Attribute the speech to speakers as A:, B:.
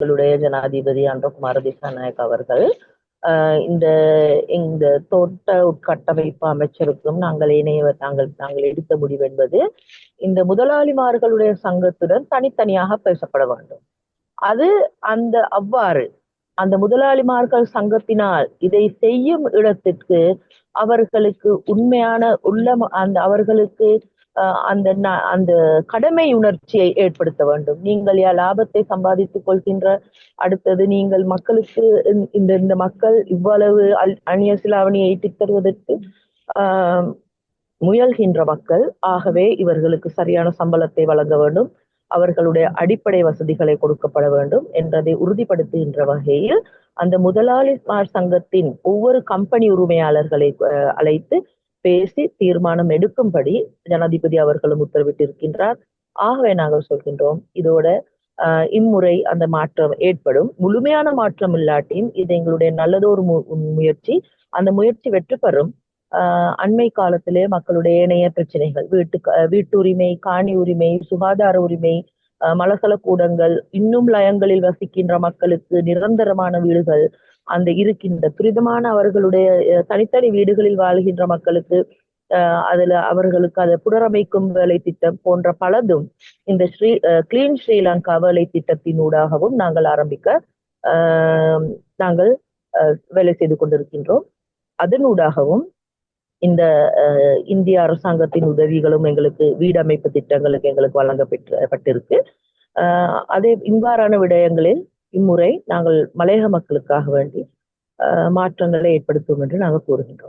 A: எங்களுடைய ஜனாதிபதி அன்றகுமார திசாநாயக் அவர்கள் இந்த இந்த தோட்ட உட்கட்டமைப்பு அமைச்சருக்கும் நாங்கள் எடுத்த முடிவு என்பது இந்த முதலாளிமார்களுடைய சங்கத்துடன் தனித்தனியாக பேசப்பட வேண்டும். அது அவ்வாறு அந்த முதலாளிமார்கள் சங்கத்தினால் இதை செய்யும் இடத்திற்கு அவர்களுக்கு உண்மையான அவர்களுக்கு அந்த கடமை உணர்ச்சியை ஏற்படுத்த வேண்டும். நீங்கள் லாபத்தை சம்பாதித்துக் கொள்கின்ற, அடுத்தது நீங்கள் மக்களுக்கு இந்த மக்கள் இவ்வளவு அந்நிய சிலாவணியை தருவதற்கு முயல்கின்ற மக்கள், ஆகவே இவர்களுக்கு சரியான சம்பளத்தை வழங்க வேண்டும், அவர்களுடைய அடிப்படை வசதிகளை கொடுக்கப்பட வேண்டும் என்றதை உறுதிப்படுத்துகின்ற வகையில் அந்த முதலாளிமார் சங்கத்தின் ஒவ்வொரு கம்பெனி உரிமையாளர்களை அழைத்து பேசி தீர்மானம் எடுக்கும்படி ஜனாதிபதி அவர்களும் உத்தரவிட்டிருக்கின்றார். ஆகவே நாங்கள் சொல்கின்றோம், இதோட இம்முறை அந்த மாற்றம் ஏற்படும். முழுமையான மாற்றம் இல்லாட்டியும் இது எங்களுடைய நல்லதொரு முயற்சி. அந்த முயற்சி வெற்றி பெறும். அண்மை காலத்திலே மக்களுடைய ஏனைய பிரச்சனைகள், வீட்டுரிமை, காணி உரிமை, சுகாதார உரிமை, மலசல கூடங்கள், இன்னும் லயங்களில் வசிக்கின்ற மக்களுக்கு நிரந்தரமான வீடுகள், அந்த இருக்கின்ற துரிதமான அவர்களுடைய தனித்தனி வீடுகளில் வாழ்கின்ற மக்களுக்கு அவர்களுக்கு அதை புனரமைக்கும் வேலை திட்டம் போன்ற பலதும் இந்த கிளீன் ஸ்ரீலங்கா வேலை திட்டத்தினூடாகவும் நாங்கள் வேலை செய்து கொண்டிருக்கின்றோம். அதனூடாகவும் இந்த இந்திய அரசாங்கத்தின் உதவிகளும் எங்களுக்கு வீடமைப்பு திட்டங்களுக்கு எங்களுக்கு வழங்கப்பட்டிருக்கு. அதே இவ்வாறான விடயங்களில் இம்முறை நாங்கள் மலையக மக்களுக்காக வேண்டி மாற்றங்களை ஏற்படுத்துவோம் என்று நாங்கள் கூறுகின்றோம்.